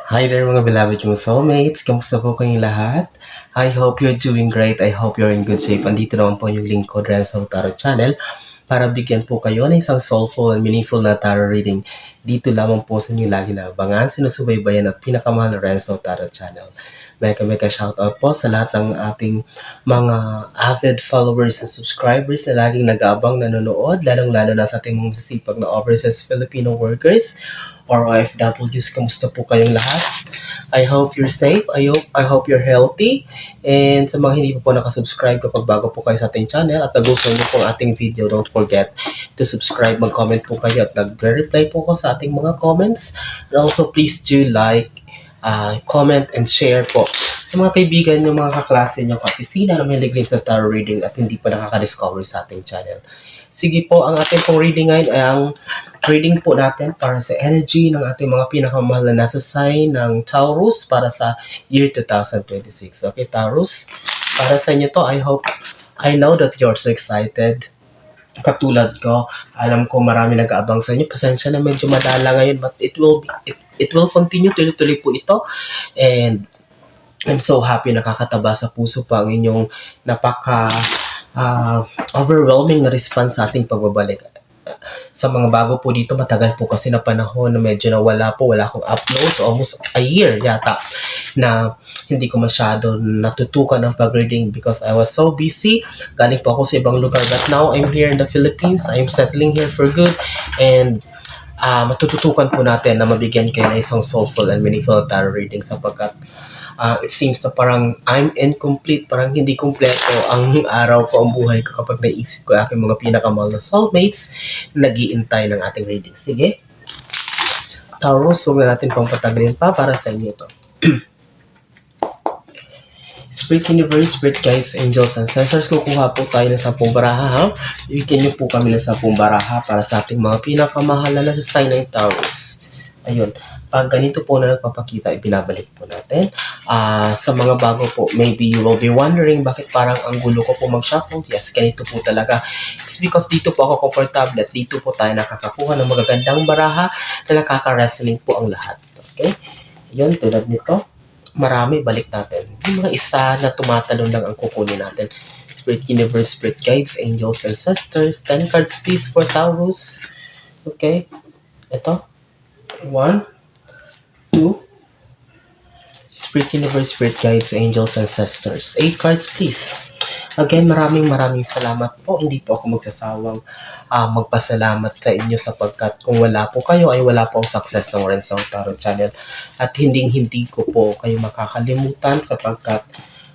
Hi there mga beloved yung soulmates! Kamusta po kayong lahat? I hope you're doing great. I hope you're in good shape. Andito naman po yung lingkod Renzo Tarot Channel para bigyan po kayo ng isang soulful and meaningful na tarot reading. Dito lamang po sa inyo lagi na abangan, sinusubaybayan at pinakamahal na Renzo Tarot Channel. Mega shoutout po sa lahat ng ating mga avid followers and subscribers na laging nag-aabang nanonood, lalong-lalo na sa ating mga masisipag na overseas Filipino workers or OFWs. Kamusta po kayong lahat? I hope you're safe. I hope you're healthy. And sa mga hindi pa po nakasubscribe, kapag bago po kayo sa ating channel at nagustuhan niyo po ang ating video, don't forget to subscribe, mag-comment po kayo at nagre-reply po ko sa ating mga comments. And also, please do like, comment, and share po sa mga kaibigan nyo, mga kaklase nyo, kapisina na may rin sa tarot reading at hindi pa nakaka-discover sa ating channel. Sige po, ang ating pong reading ngayon ay ang reading po natin para sa energy ng ating mga pinakamahal na nasa sign ng Taurus para sa year 2026. Okay, Taurus, para sa inyo to, I know that you're so excited. Katulad ko, alam ko marami nag-aabang sa inyo. Pasensya na medyo madala ngayon, but it will continue, tuloy-tuloy po ito. And I'm so happy, nakakataba sa puso pa ang inyong overwhelming na response sa ating pagbabalik. Sa mga bago po dito, matagal po kasi na panahon na medyo wala akong upload. So almost a year yata na hindi ko masyado natutukan ng pag-reading because I was so busy. Galing po ako sa ibang lugar. But now I'm here in the Philippines. I'm settling here for good. And matututukan po natin na mabigyan kayo ng isang soulful and meaningful tarot reading sapagkat it seems na parang I'm incomplete, parang hindi kumpleto ang araw ko, ang buhay ko kapag naisip ko aking mga pinakamahal na soulmates na nag-iintay ng ating reading. Sige, Taurus, huwag na natin pang patagalin pa para sa inyo ito. Spirit Universe, Spirit Guides, Angels, Ancestors, kukuha po tayo ng 10 baraha, ha? Bigyan niyo po kami ng 10 baraha para sa ating mga pinakamahal na sa sign ng Taurus. Ayun. Pag ganito po na nagpapakita, ibinabalik po natin. Sa mga bago po, maybe you will be wondering bakit parang ang gulo ko po mag-shuffle. Yes, ganito po talaga. It's because dito po ako comfortable at dito po tayo nakakakuha ng magagandang baraha na nakaka-resonate po ang lahat. Okay? Yun, tulad nito. Marami, balik natin. Yung mga isa na tumatalon lang ang kukunin natin. Spirit Universe, Spirit Guides, Angels, Ancestors. 10 cards please for Taurus. Okay? Ito. 1, 2, Spirit Universe, Spirit Guides, Angels, Ancestors. 8 cards please. Again, maraming salamat po. Hindi po ako magsasawang magpasalamat sa inyo sapagkat kung wala po kayo ay wala po ang success ng Renzo Tarot Channel. At hindi ko po kayo makakalimutan sapagkat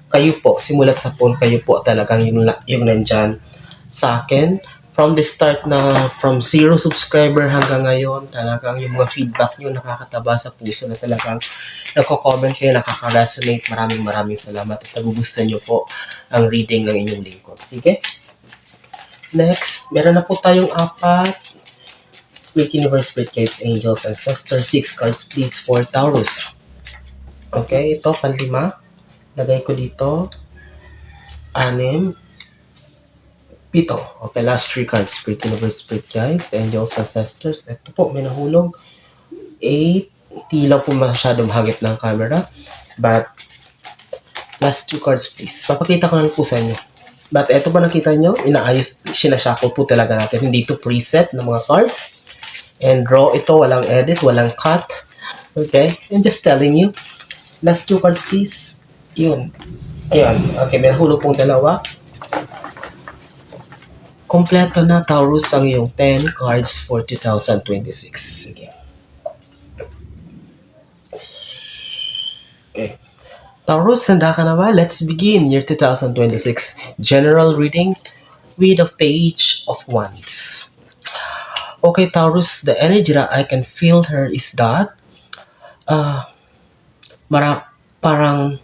kayo po, simulat sa phone, kayo po talagang yung nandyan sa akin. From the start na from 0 subscriber hanggang ngayon, talagang yung mga feedback nyo nakakataba sa puso na talagang nagko-comment kayo, nakaka-resonate. Maraming salamat at nagugustuhan nyo po ang reading ng inyong lingkod. Sige. Next, meron na po tayong 4. Spirit Universe, Spirit Guides, Angels, Ancestors. 6 cards please for Taurus. Okay, ito, 5. Lagay ko dito. 6. 7. Okay, last 3 cards. Spirit Universe, Spirit Guides, Angels, Ancestors. Ito po, may nahulog. 8. Hindi lang po masyadong hagip ng camera. But, last 2 cards please. Papakita ko na po sa inyo. But, ito ba nakita nyo? Inaayos, sinashuffle po talaga natin. Hindi ito preset ng mga cards. And raw ito, walang edit, walang cut. Okay? I'm just telling you. Last 2 cards please. Yun. Ayun. Okay, may nahulog pong 2. Kompleto na, Taurus, ang iyong 10 cards for 2026. Sige. Okay. Taurus, handa ka na ba? Let's begin year 2026 general reading with a Page of Wands. Okay, Taurus, the energy that I can feel here is that parang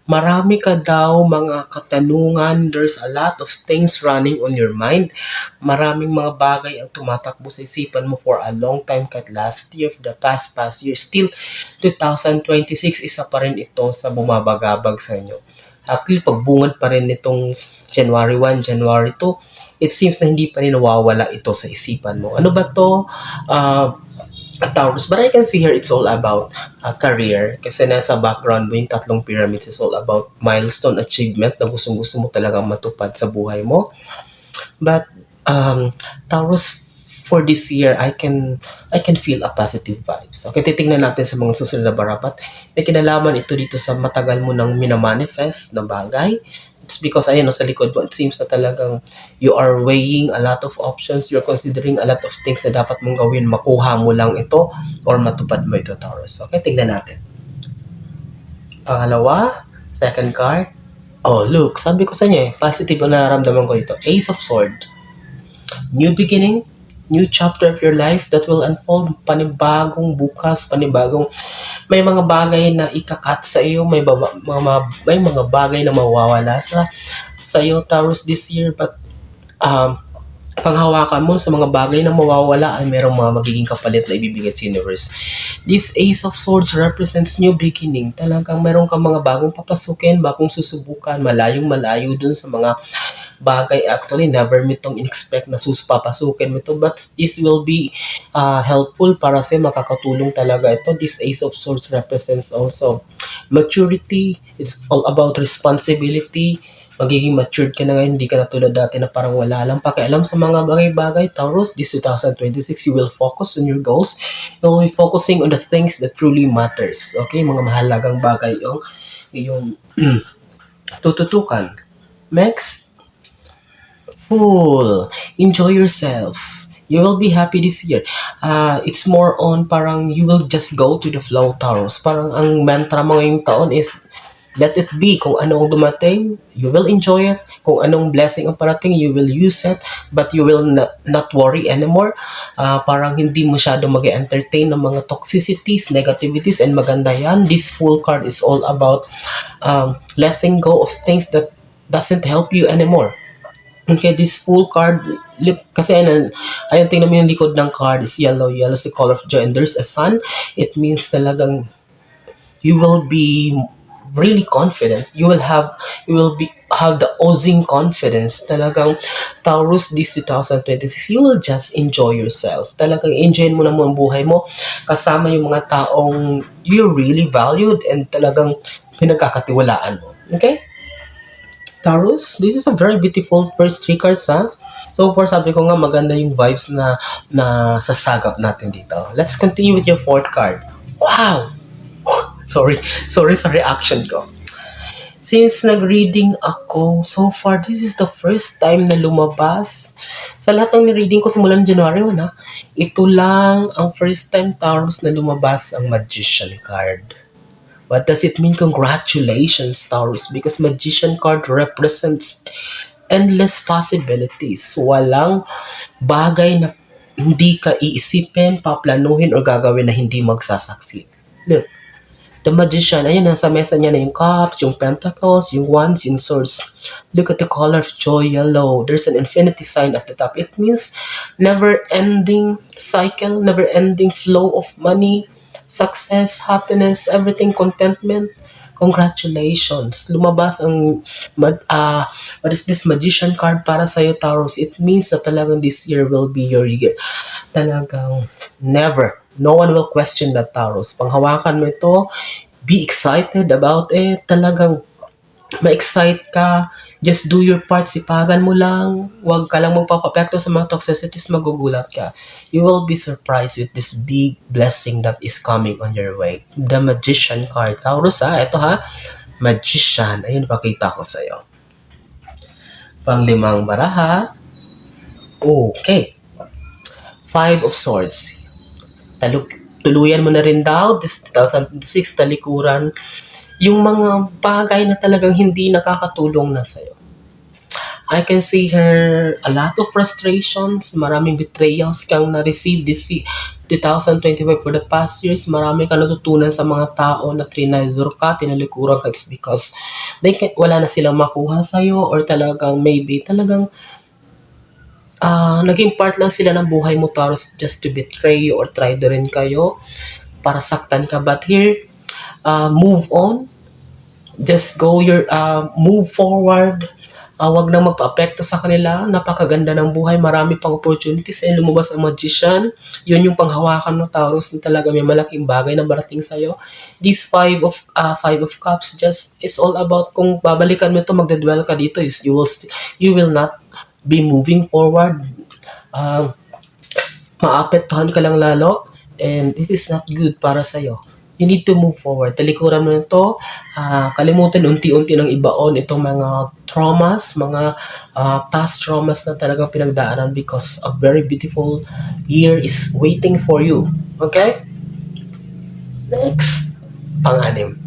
marami ka daw mga katanungan. There's a lot of things running on your mind. Maraming mga bagay ang tumatakbo sa isipan mo for a long time kahit last year, the past year. Still, 2026, isa pa rin ito sa bumabagabag sa inyo. Actually, pagbungad pa rin nitong January 1, January 2, it seems na hindi pa rin nawawala ito sa isipan mo. Ano ba to? Taurus. But I can see here it's all about career. Kasi nasa background mo yung tatlong pyramids is all about milestone achievement na gustong-gusto mo talagang matupad sa buhay mo. But Taurus, for this year, I can feel a positive vibes. Okay, titingnan natin sa mga susunod na barapat. May kinalaman ito dito sa matagal mo nang minamanifest na bagay. It's because, ayun, no, sa likod mo, it seems na talagang you are weighing a lot of options, you're considering a lot of things na dapat mong gawin, makuha mo lang ito, or matupad mo ito, Taurus. Okay, tingnan natin. Pangalawa, second card. Oh, look, sabi ko sa inyo positive ang nararamdaman ko dito. Ace of Sword. New beginning, new chapter of your life that will unfold, panibagong bukas, panibagong may mga bagay na ikakat sa iyo, may mga bagay na mawawala sa iyo, Taurus, this year, but um panghawakan mo sa mga bagay na mawawala ay merong mga magiging kapalit na ibibigay sa universe. This Ace of Swords represents new beginning. Talagang meron kang mga bagong papasukin, bagong susubukan, malayong malayo dun sa mga bagay. Actually, never mo itong in-expect na papasukin mo ito. But this will be helpful para sa makakatulong talaga ito. This Ace of Swords represents also maturity. It's all about responsibility. Magiging matured ka na ngayon, hindi ka na tulad dati na parang wala lang pakialam sa mga bagay-bagay. Taurus, this 2026, you will focus on your goals. You will be focusing on the things that truly matters. Okay, mga mahalagang bagay yung tututukan. Next, Fool. Enjoy yourself. You will be happy this year. It's more on parang you will just go to the flow, Taurus. Parang ang mantra mo ngayong taon is let it be. Kung anong dumating, you will enjoy it. Kung anong blessing ang parating, you will use it. But you will not worry anymore. Parang hindi masyado mag-entertain ng mga toxicities, negativities, and maganda yan. This Fool card is all about letting go of things that doesn't help you anymore. Okay, this Fool card, look, kasi ayun, tingnan mo yung likod ng card is yellow. Yellow is the color of joy, and there's a sun. It means talagang you will be really confident. You will have the oozing confidence. Talagang Taurus, this 2026, you will just enjoy yourself. Talagang enjoy mo na mo ang buhay mo kasama yung mga taong you really valued and talagang pinagkakatiwalaan mo. Okay? Taurus, this is a very beautiful first three cards, ha? So far, sabi ko nga maganda yung vibes na sasagap natin dito. Let's continue with your fourth card. Wow! Sorry sa reaction ko. Since nag-reading ako, so far, this is the first time na lumabas. Sa lahat ng reading ko simulan January 1, ha? Ito lang ang first time, Taurus, na lumabas ang Magician card. What does it mean? Congratulations, Taurus, because Magician card represents endless possibilities. Walang bagay na hindi ka iisipin, paplanuhin, or gagawin na hindi magsasucceed. Look, the Magician, ayun, nasa mesa niya na yung cups, yung pentacles, yung wands, yung swords. Look at the color of joy, yellow. There's an infinity sign at the top. It means never-ending cycle, never-ending flow of money, success, happiness, everything, contentment. Congratulations. Lumabas ang what is this Magician card para sa iyo, Taurus. It means that talagang this year will be your year. Talagang never. No one will question that, Taurus. Panghawakan mo ito. Be excited about it. Talagang ma-excite ka. Just do your part. Sipagan mo lang. Huwag ka lang magpapapekto sa mga toxicities. Magugulat ka. You will be surprised with this big blessing that is coming on your way. The Magician card. Taurus, ha? Ito, ha? Magician. Ayun, pakita ko sa'yo. Panglimang baraha. Okay. Five of Swords. Tuluyan mo na rin daw, this 2006, talikuran, yung mga bagay na talagang hindi nakakatulong na sa'yo. I can see her a lot of frustrations, maraming betrayals kang na-receive this 2025 for the past years. Marami kang natutunan sa mga tao na trinador ka, tinalikuran ka. It's because wala na silang makuha sa'yo or talagang maybe talagang naging part lang sila ng buhay mo, Taurus, just to betray you or try rin kayo para saktan ka. But here, move on. Just move forward. Wag nang magpa-apekto sa kanila. Napakaganda ng buhay. Marami pang opportunities. And lumabas ang magician. Yun yung panghawakan mo, Taurus, na talaga may malaking bagay na marating sa'yo. This five of cups just is all about kung babalikan mo ito, magdadwell ka dito, is you will not be moving forward. Uh, Maapektuhan ka lang lalo, and this is not good para sa'yo. You need to move forward. Talikuran mo nito, kalimutan unti-unti ng ibaon itong mga traumas, mga past traumas na talagang pinagdaanan, because a very beautiful year is waiting for you. Okay? Next, pang-anim.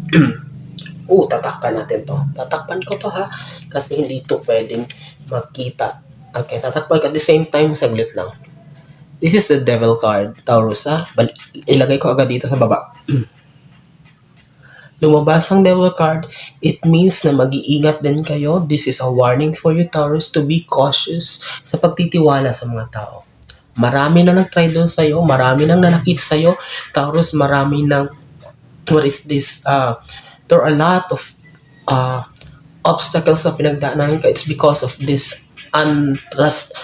Tatakpan natin to. Tatakpan ko to, ha, kasi hindi to pwedeng makita. Okay, tatakpan ko at the same time, saglit lang. This is the devil card, Taurus, ha. Ilagay ko agad dito sa baba. Lumabas ang devil card, it means na mag-iingat din kayo. This is a warning for you, Taurus, to be cautious sa pagtitiwala sa mga tao. Marami na nag-try doon sa'yo, marami nang nanakit sa'yo, Taurus, marami nang, what is this, there are a lot of obstacles sa pinagdaanan ka. It's because of this untrust,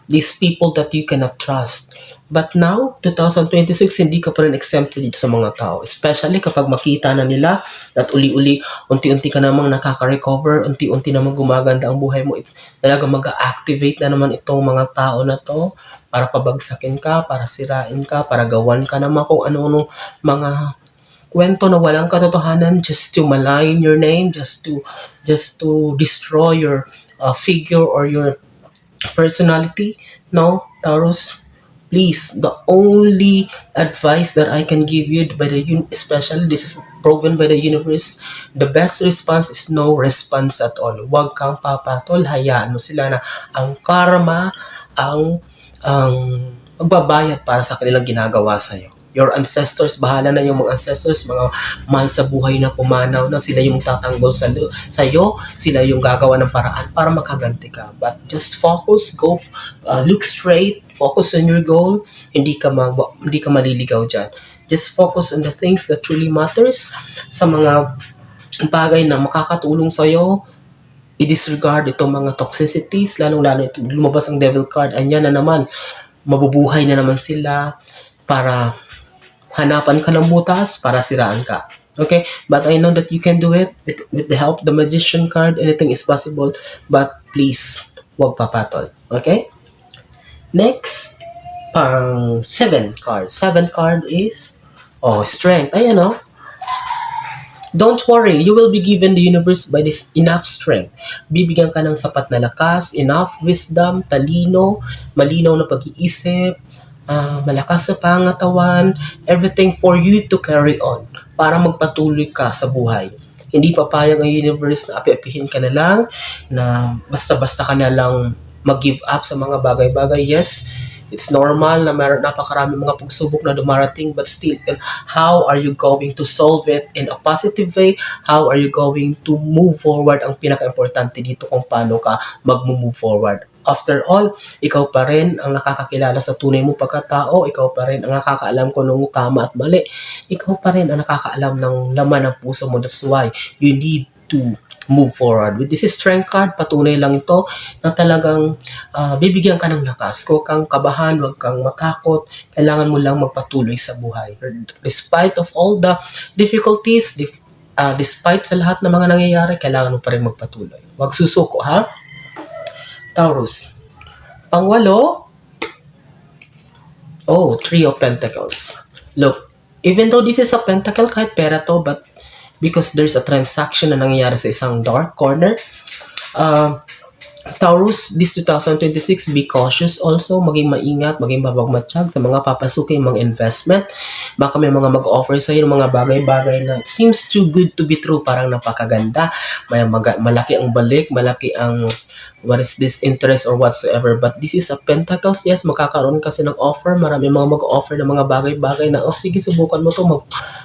these people that you cannot trust. But now, 2026, hindi ka pa rin exempted dito sa mga tao. Especially kapag makita na nila at uli-uli, unti-unti ka namang nakaka-recover, unti-unti namang gumaganda ang buhay mo. Talaga mag-activate na naman itong mga tao na to para pabagsakin ka, para sirain ka, para gawan ka naman kung ano-ano mga kwento na walang katotohanan, just to malign your name, just to destroy your figure or your personality. No, Taurus, please, the only advice that I can give you especially this is proven by the universe, the best response is no response at all. Huwag kang papatol, hayaan mo sila na ang karma, ang magbabayad para sa kanilang ginagawa sa'yo. Your ancestors, bahala na yung mga ancestors, mga mahal sa buhay na pumanaw na, sila yung tatanggol sa'yo, sila yung gagawa ng paraan para makaganti ka. But just focus, look straight, focus on your goal, hindi ka maliligaw dyan. Just focus on the things that truly matters, sa mga bagay na makakatulong sa'yo. I-disregard itong mga toxicities, lalong-lalo ito, lumabas ang devil card, anyan na naman, mabubuhay na naman sila para hanapan ka ng butas, para siraan ka. Okay? But I know that you can do it with the help of the magician card. Anything is possible. But please, huwag papatol. Okay? Next, pang 7 card. 7 card is, strength. Ayan, Don't worry, you will be given the universe by this enough strength. Bibigyan ka ng sapat na lakas, enough wisdom, talino, malinaw na pag-iisip, malakas na pangatawan, everything for you to carry on para magpatuloy ka sa buhay. Hindi papayag ang universe na api-apihin ka na lang, na basta-basta ka na lang mag-give up sa mga bagay-bagay. Yes, it's normal na napakarami mga pagsubok na dumarating, but still, how are you going to solve it in a positive way? How are you going to move forward? Ang pinaka-importante dito kung paano ka mag-move forward. After all, ikaw pa rin ang nakakakilala sa tunay mong pagkatao. Ikaw pa rin ang nakakaalam kung anong tama at mali. Ikaw pa rin ang nakakaalam ng laman ng puso mo. That's why you need to move forward. With this strength card, patunay lang ito na talagang bibigyan ka ng lakas. Huwag kang kabahan, huwag kang matakot. Kailangan mo lang magpatuloy sa buhay. Despite of all the difficulties, despite sa lahat ng mga nangyayari, kailangan mo pa rin magpatuloy. Huwag susuko, ha? Taurus. Pang-8, Three of Pentacles. Look, even though this is a pentacle, kahit pera to, but because there's a transaction na nangyayari sa isang dark corner, Taurus, this 2026, be cautious also, maging maingat, maging mabagmatsyag sa mga papasukin, mga investment. Baka may mga mag-offer sa iyo ng mga bagay-bagay na it seems too good to be true, parang napakaganda, malaki ang balik, malaki ang what is this interest or whatsoever. But this is a pentacles. Yes, magkakaroon kasi ng offer, marami mga mag-offer ng mga bagay-bagay na, sige, subukan mo to,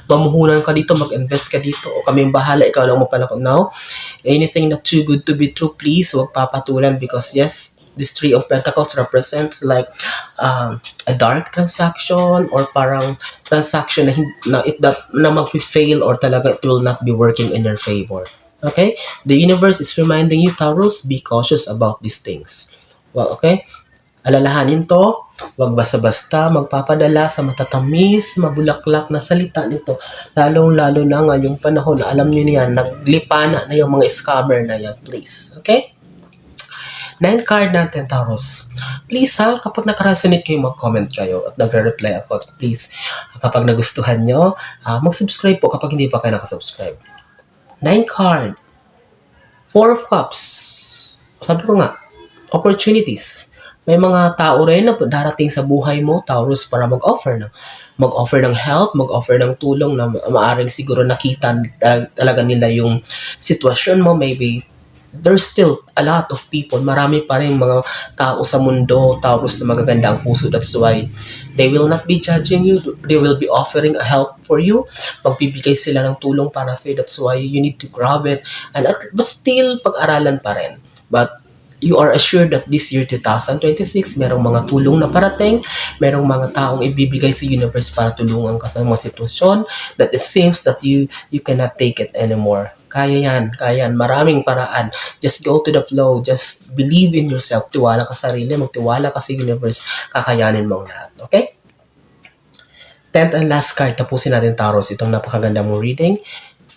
mamuhunan ka dito, mag-invest ka dito, o kami bahala, ikaw lang mapalakot. Now, anything not too good to be true, please, huwag papatulan, because yes, this Three of Pentacles represents like a dark transaction, or parang transaction na mag-fail, or talaga it will not be working in your favor. Okay? The universe is reminding you, Taurus, be cautious about these things. Well, okay? Alalahanin to, wag basta-basta magpapadala sa matatamis, mabulaklak na salita nito. Lalong-lalo na ngayong panahon na alam niyo niyan, naglipana na yung mga scammer na yan, please. Okay? 9 card natin, Taurus. Please ha, kapag nakaresonate kayo, mag-comment kayo at nagre-reply ako. Please, kapag nagustuhan nyo, mag-subscribe po kapag hindi pa kayo nakasubscribe. 9 card. 4 of Cups. Sabi ko nga, opportunities. May mga tao rin na darating sa buhay mo, Taurus, para mag-offer ng help, mag-offer ng tulong na maaring siguro nakita talaga nila yung sitwasyon mo. Maybe there's still a lot of people, marami pa rin mga tao sa mundo, Taurus, na magaganda ang puso. That's why they will not be judging you. They will be offering a help for you. Magbibigay sila ng tulong para sa'yo. That's why you need to grab it. But still, pag-aralan pa rin. But you are assured that this year 2026, merong mga tulong na parating, merong mga taong ibibigay sa universe para tulungan ka sa mga sitwasyon that it seems that you cannot take it anymore. Kaya yan. Maraming paraan. Just go to the flow. Just believe in yourself. Tiwala ka sa sarili. Magtiwala ka sa universe. Kakayanin mo ang lahat. Okay? 10th and last card. Tapusin natin, Taurus. Itong napakaganda mong reading.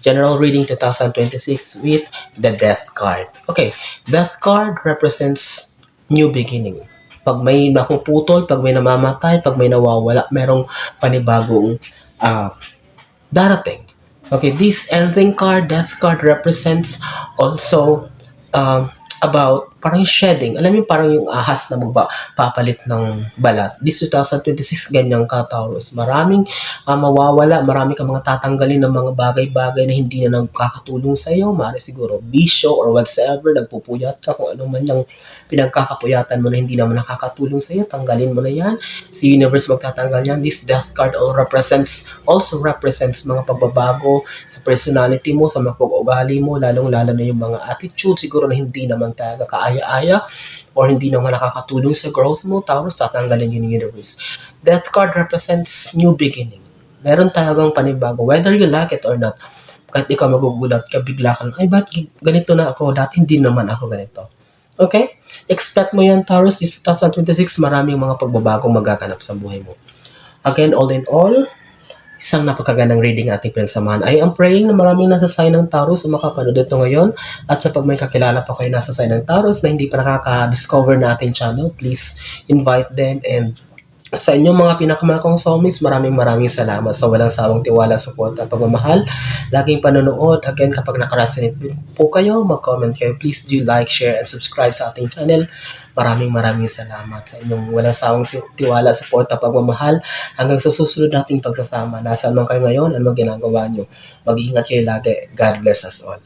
General reading 2026 with the Death card. Okay, Death card represents new beginning. Pag may napuputol, pag may namamatay, pag may nawawala, merong panibagong darating. Okay, this ending card, Death card, represents also about parang shedding. Alam mo, parang yung ahas na magpapalit ng balat. This 2026, ganyang ka, Taurus. Maraming mawawala, marami kang mga tatanggalin ng mga bagay-bagay na hindi na nagkakatulong sa iyo. Mari siguro bisyo or whatsoever, nagpupuyat ka, kung ano man yung pinagkakapuyatan mo na hindi naman nakakatulong sa iyo, tanggalin mo na yan. Si universe magtatanggal yan. This Death card also represents mga pagbabago sa personality mo, sa mga pag-ugali mo, lalong-lalo na yung mga attitude siguro na hindi naman talaga kaaya-aya or hindi naman nakakatulong sa growth mo, Taurus, tatanggalin yun yung universe. Death card represents new beginning. Meron talagang panibago, whether you like it or not. Kahit ikaw magugulat ka, bigla ka, ay, ba't ganito na ako? Dati hindi naman ako ganito. Okay? Expect mo yan, Taurus. This 2026, maraming mga pagbabagong magaganap sa buhay mo. Again, all in all, isang napakagandang reading ating pinagsamahan. I am praying na maraming nasa sign ng Taurus ang makapanood ito ngayon. At kapag may kakilala pa kayo nasa sign ng Taurus na hindi pa nakaka-discover na ating channel, please invite them. And sa inyong mga pinakamahal kong soulmates, maraming salamat sa walang sawang tiwala, support at pagmamahal. Laging panonood. Again, kapag nakaresonate po kayo, mag-comment kayo. Please do like, share, and subscribe sa ating channel. Maraming salamat sa inyong walang sawang tiwala, support at pagmamahal. Hanggang sa susunod nating pagsasama. Nasaan man kayo ngayon, ano ginagawa nyo. Mag-iingat kayo lagi. God bless us all.